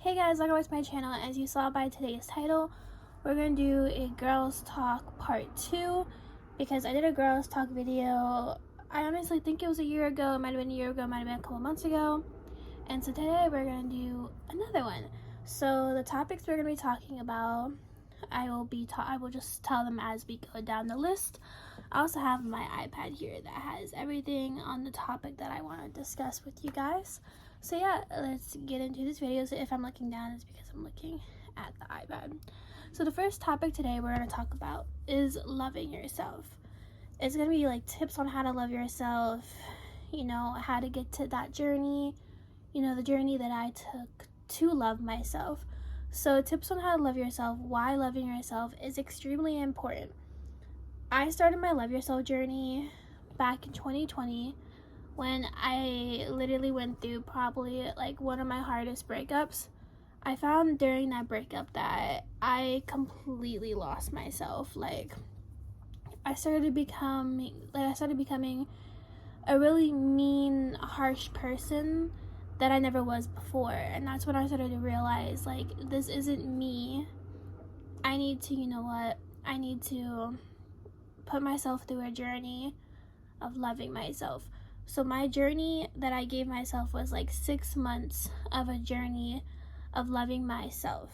Hey guys, welcome back to my channel. As you saw by today's title, we're going to do a girls talk part 2 because I did a girls talk video. I honestly think it was a year ago. It might have been a year ago, it might have been a couple months ago. And so today we're going to do another one. So the topics we're going to be talking about, I will just tell them as we go down the list. I also have my iPad here that has everything on the topic that I want to discuss with you guys. So yeah, let's get into this video. So if I'm looking down, it's because I'm looking at the iPad. So the first topic today we're going to talk about is loving yourself. It's going to be like tips on how to love yourself, you know, how to get to that journey, you know, the journey that I took to love myself. So tips on how to love yourself, why loving yourself is extremely important. I started my love yourself journey back in 2020 when I literally went through probably like one of my hardest breakups. I found during that breakup that I completely lost myself. Like I started becoming a really mean, harsh person that I never was before. And that's when I started to realize, like, this isn't me. I need to, you know what? I need to put myself through a journey of loving myself. So my journey that I gave myself was like 6 months of a journey of loving myself.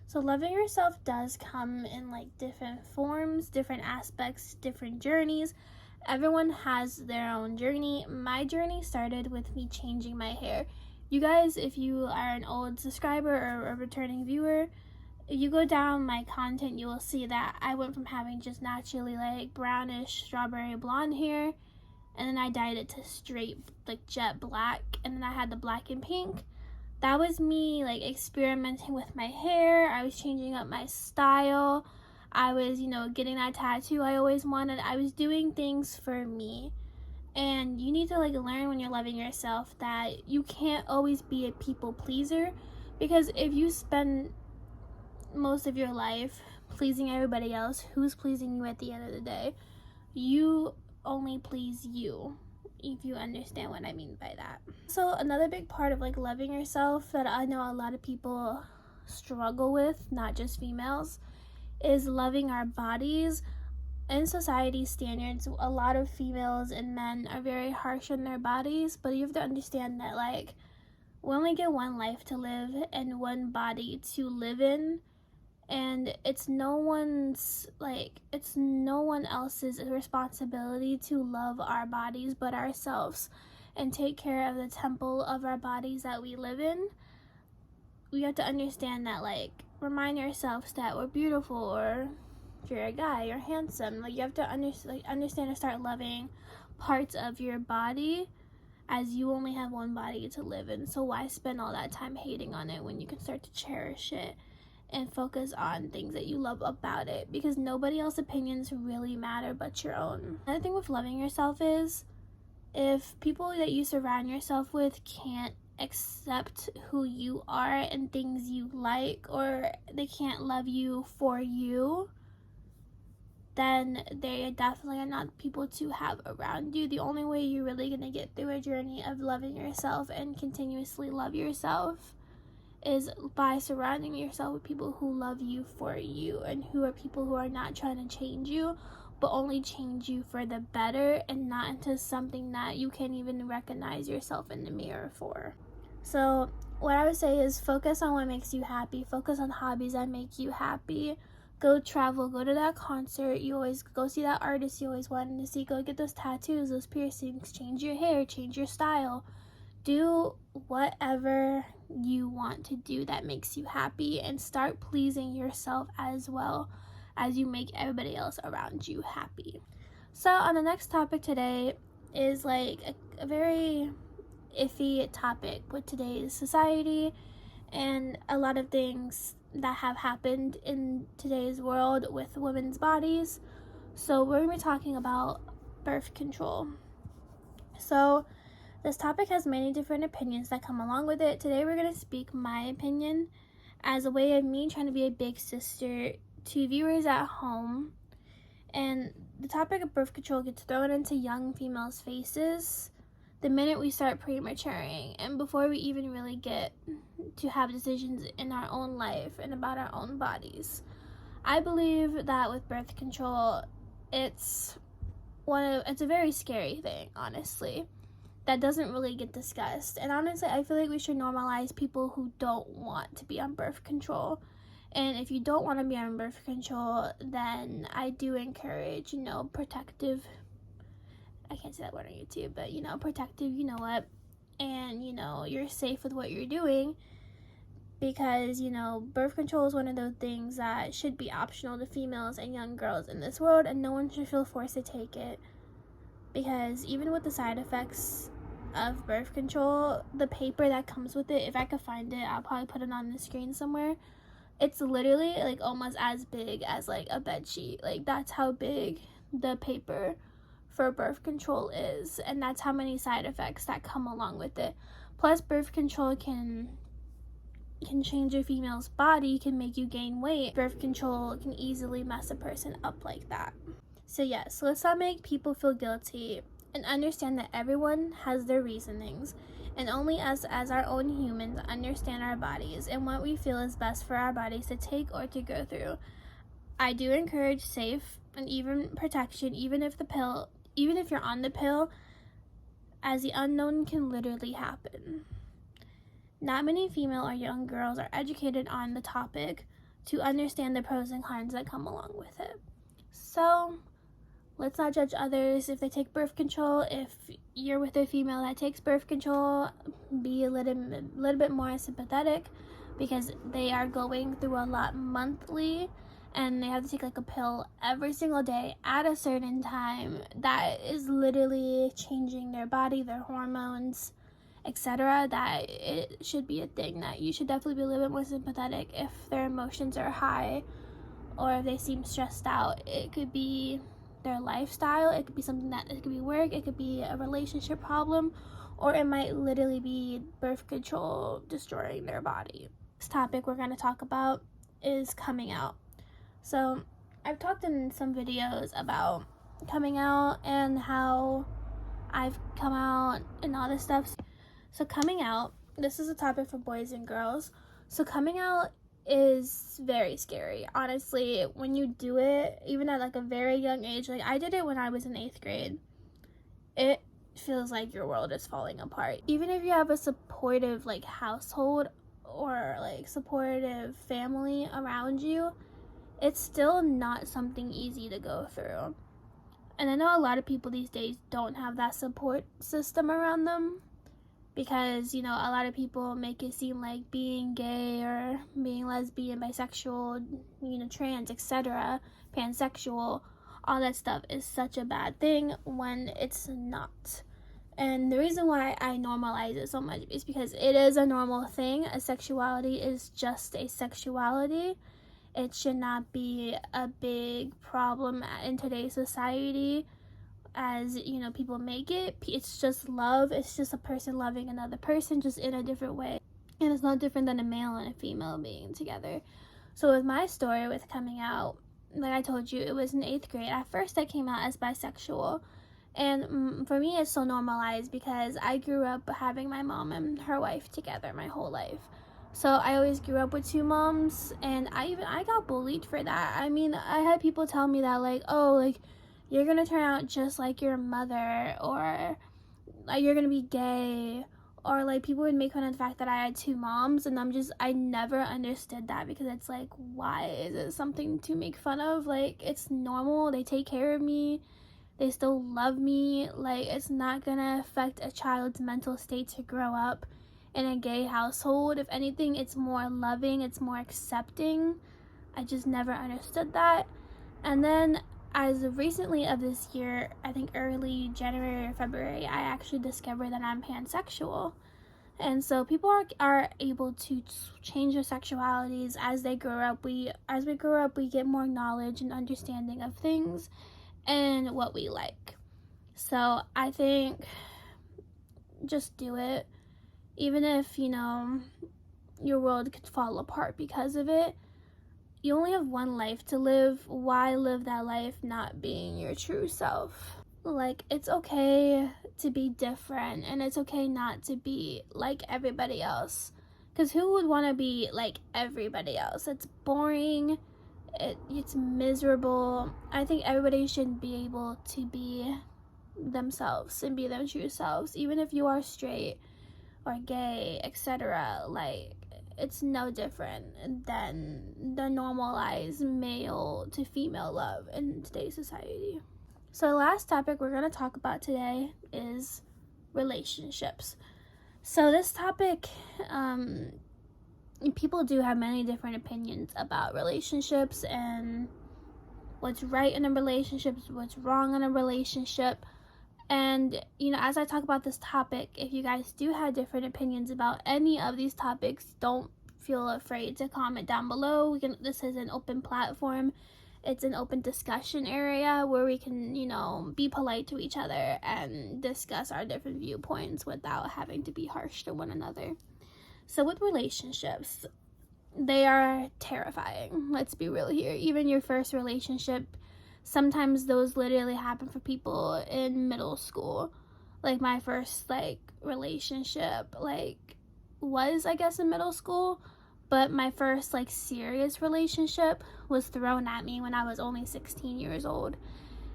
So loving yourself does come in like different forms, different aspects, different journeys. Everyone has their own journey. My journey started with me changing my hair. You guys, if you are an old subscriber or a returning viewer, if you go down my content, you will see that I went from having just naturally like brownish strawberry blonde hair, and then I dyed it to straight like jet black, and then I had the black and pink. That was me like experimenting with my hair. I was changing up my style. I was, you know, getting that tattoo I always wanted. I was doing things for me. And you need to like learn when you're loving yourself that you can't always be a people pleaser, because if you spend most of your life pleasing everybody else, who's pleasing you at the end of the day? You only please you, if you understand what I mean by that. So another big part of like loving yourself that I know a lot of people struggle with, not just females, is loving our bodies. In society standards, a lot of females and men are very harsh on their bodies, but you have to understand that like we only get one life to live and one body to live in, and it's no one else's responsibility to love our bodies but ourselves and take care of the temple of our bodies that we live in. We have to understand that, like, remind yourselves that we're beautiful, or if you're a guy, you're handsome. Like, you have to understand and start loving parts of your body, as you only have one body to live in. So why spend all that time hating on it when you can start to cherish it and focus on things that you love about it, because nobody else's opinions really matter but your own. Another thing with loving yourself is, if people that you surround yourself with can't accept who you are and things you like, or they can't love you for you, then they definitely are not people to have around you. The only way you're really going to get through a journey of loving yourself and continuously love yourself is by surrounding yourself with people who love you for you, and who are people who are not trying to change you, but only change you for the better, and not into something that you can't even recognize yourself in the mirror for. So what I would say is focus on what makes you happy. Focus on hobbies that make you happy. Go travel, go to that concert you always go see, that artist you always wanted to see, go get those tattoos, those piercings, change your hair, change your style. Do whatever you want to do that makes you happy, and start pleasing yourself as well as you make everybody else around you happy. So on the next topic today is like a very iffy topic with today's society and a lot of things that have happened in today's world with women's bodies. So we're going to be talking about birth control. So this topic has many different opinions that come along with it. Today we're going to speak my opinion as a way of me trying to be a big sister to viewers at home. And the topic of birth control gets thrown into young females' faces the minute we start prematuring and before we even really get to have decisions in our own life and about our own bodies. I believe that with birth control, it's a very scary thing, honestly, that doesn't really get discussed. And honestly, I feel like we should normalize people who don't want to be on birth control. And if you don't want to be on birth control, then I do encourage, protective, I can't say that word on YouTube, but, protective, and, you're safe with what you're doing, because, birth control is one of those things that should be optional to females and young girls in this world, and no one should feel forced to take it, because even with the side effects of birth control, the paper that comes with it, if I could find it, I'll probably put it on the screen somewhere. It's literally like almost as big as like a bed sheet. Like, that's how big the paper for birth control is, and that's how many side effects that come along with it. Plus, birth control can change your female's body, can make you gain weight. Birth control can easily mess a person up like that. So yes, let's not make people feel guilty, and understand that everyone has their reasonings, and only us as our own humans understand our bodies and what we feel is best for our bodies to take or to go through. I do encourage safe and even protection, even if you're on the pill, as the unknown can literally happen. Not many female or young girls are educated on the topic to understand the pros and cons that come along with it. So let's not judge others if they take birth control. If you're with a female that takes birth control, be a little bit more sympathetic, because they are going through a lot monthly, and they have to take like a pill every single day at a certain time that is literally changing their body, their hormones, etc. That it should be a thing that you should definitely be a little bit more sympathetic if their emotions are high or if they seem stressed out. It could be their lifestyle, it could be something that, it could be work, it could be a relationship problem, or it might literally be birth control destroying their body. This topic we're going to talk about is coming out. So I've talked in some videos about coming out and how I've come out and all this stuff. So coming out, this is a topic for boys and girls. So coming out is very scary, honestly. When you do it, even at like a very young age, like I did it when I was in 8th grade, it feels like your world is falling apart. Even if you have a supportive like household or like supportive family around you, it's still not something easy to go through. And I know a lot of people these days don't have that support system around them, because, a lot of people make it seem like being gay or being lesbian, bisexual, trans, etc., pansexual, all that stuff is such a bad thing when it's not. And the reason why I normalize it so much is because it is a normal thing. A sexuality is just a sexuality. It should not be a big problem in today's society, as people make it. It's just love. It's just a person loving another person, just in a different way, and it's no different than a male and a female being together. So with my story with coming out, like I told you, it was in 8th grade. At first I came out as bisexual, and for me it's so normalized because I grew up having my mom and her wife together my whole life. So I always grew up with 2 moms, and I got bullied for that. I mean, I had people tell me that, like, oh, like, you're gonna turn out just like your mother, or like you're gonna be gay, or like people would make fun of the fact that I had 2 moms, and I never understood that, because it's like, why is it something to make fun of? Like, it's normal. They take care of me, they still love me. Like, it's not gonna affect a child's mental state to grow up in a gay household. If anything, it's more loving, it's more accepting. I just never understood that. And then as of recently of this year, I think early January or February, I actually discovered that I'm pansexual. And so people are able to change their sexualities as they grow up. As we grow up, we get more knowledge and understanding of things and what we like. So I think just do it. Even if, your world could fall apart because of it, you only have one life to live. Why live that life not being your true self? Like, it's okay to be different, and it's okay not to be like everybody else. Because who would want to be like everybody else? It's boring. It's miserable. I think everybody should be able to be themselves and be their true selves, even if you are straight or gay, etc. Like, it's no different than the normalized male to female love in today's society. So the last topic we're going to talk about today is relationships. So this topic, people do have many different opinions about relationships and what's right in a relationship, what's wrong in a relationship. And, as I talk about this topic, if you guys do have different opinions about any of these topics, don't feel afraid to comment down below. This is an open platform. It's an open discussion area where we can, be polite to each other and discuss our different viewpoints without having to be harsh to one another. So with relationships, they are terrifying. Let's be real here. Even your first relationship, sometimes those literally happen for people in middle school. Like, my first, relationship, was, I guess, in middle school. But my first, serious relationship was thrown at me when I was only 16 years old.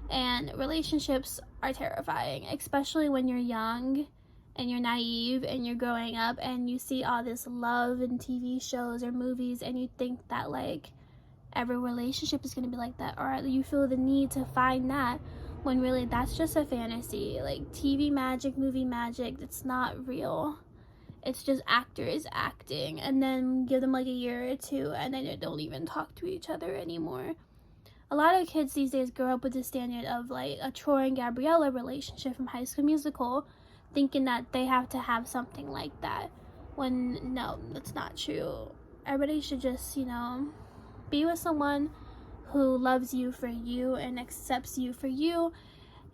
And relationships are terrifying, especially when you're young and you're naive and you're growing up and you see all this love in TV shows or movies and you think that, every relationship is going to be like that, or you feel the need to find that, when really that's just a fantasy. TV magic, movie magic, it's not real. It's just actors acting, and then give them a year or two and then they don't even talk to each other anymore. A lot of kids these days grow up with the standard of a Troy and Gabriella relationship from High School Musical, thinking that they have to have something like that, when no, that's not true. Everybody should just, be with someone who loves you for you and accepts you for you.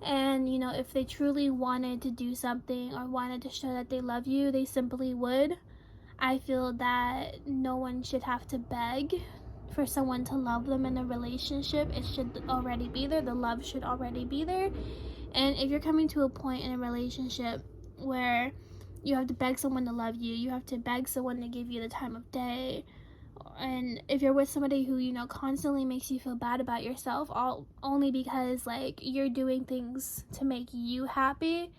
And, if they truly wanted to do something or wanted to show that they love you, they simply would. I feel that no one should have to beg for someone to love them in a relationship. It should already be there. The love should already be there. And if you're coming to a point in a relationship where you have to beg someone to love you, you have to beg someone to give you the time of day, and if you're with somebody who, constantly makes you feel bad about yourself, only because, you're doing things to make you happy,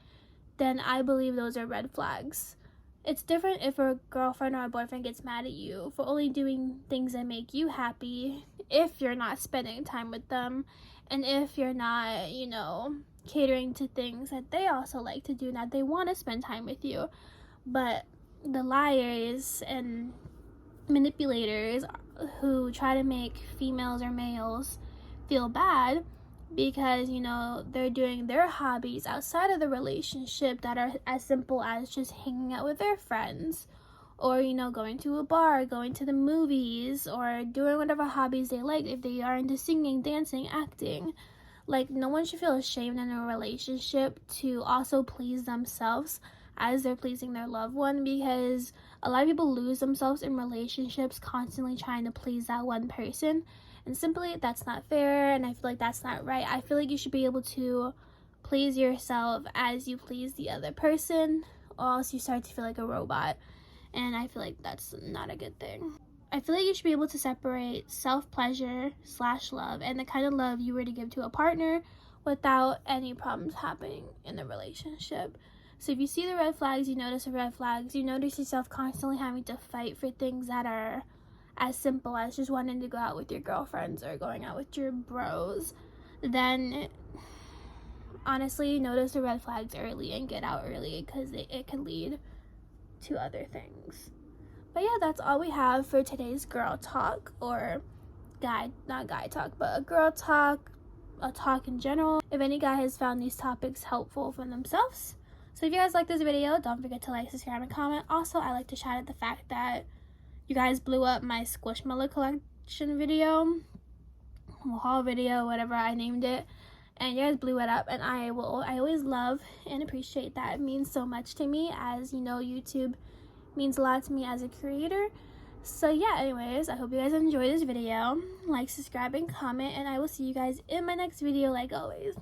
then I believe those are red flags. It's different if a girlfriend or a boyfriend gets mad at you for only doing things that make you happy, if you're not spending time with them, and if you're not, catering to things that they also like to do, and that they want to spend time with you. But the liars and manipulators who try to make females or males feel bad because, they're doing their hobbies outside of the relationship that are as simple as just hanging out with their friends, or, going to a bar, going to the movies, or doing whatever hobbies they like. If they are into singing, dancing, acting, no one should feel ashamed in a relationship to also please themselves as they're pleasing their loved one, because a lot of people lose themselves in relationships constantly trying to please that one person, and simply that's not fair, and I feel like that's not right. I feel like you should be able to please yourself as you please the other person, or else you start to feel like a robot, and I feel like that's not a good thing. I feel like you should be able to separate self-pleasure / love and the kind of love you were to give to a partner without any problems happening in the relationship. So if you see the red flags, you notice the red flags, you notice yourself constantly having to fight for things that are as simple as just wanting to go out with your girlfriends or going out with your bros, then honestly, notice the red flags early and get out early, because it can lead to other things. But yeah, that's all we have for today's girl talk, or not guy talk, but a girl talk, a talk in general. If any guy has found these topics helpful for themselves. So if you guys like this video, don't forget to like, subscribe, and comment. Also, I like to shout out the fact that you guys blew up my Squishmallow collection video, haul video, whatever I named it, and you guys blew it up, and I always love and appreciate that. It means so much to me, as YouTube means a lot to me as a creator. So yeah, anyways, I hope you guys enjoyed this video. Like, subscribe, and comment, and I will see you guys in my next video like always.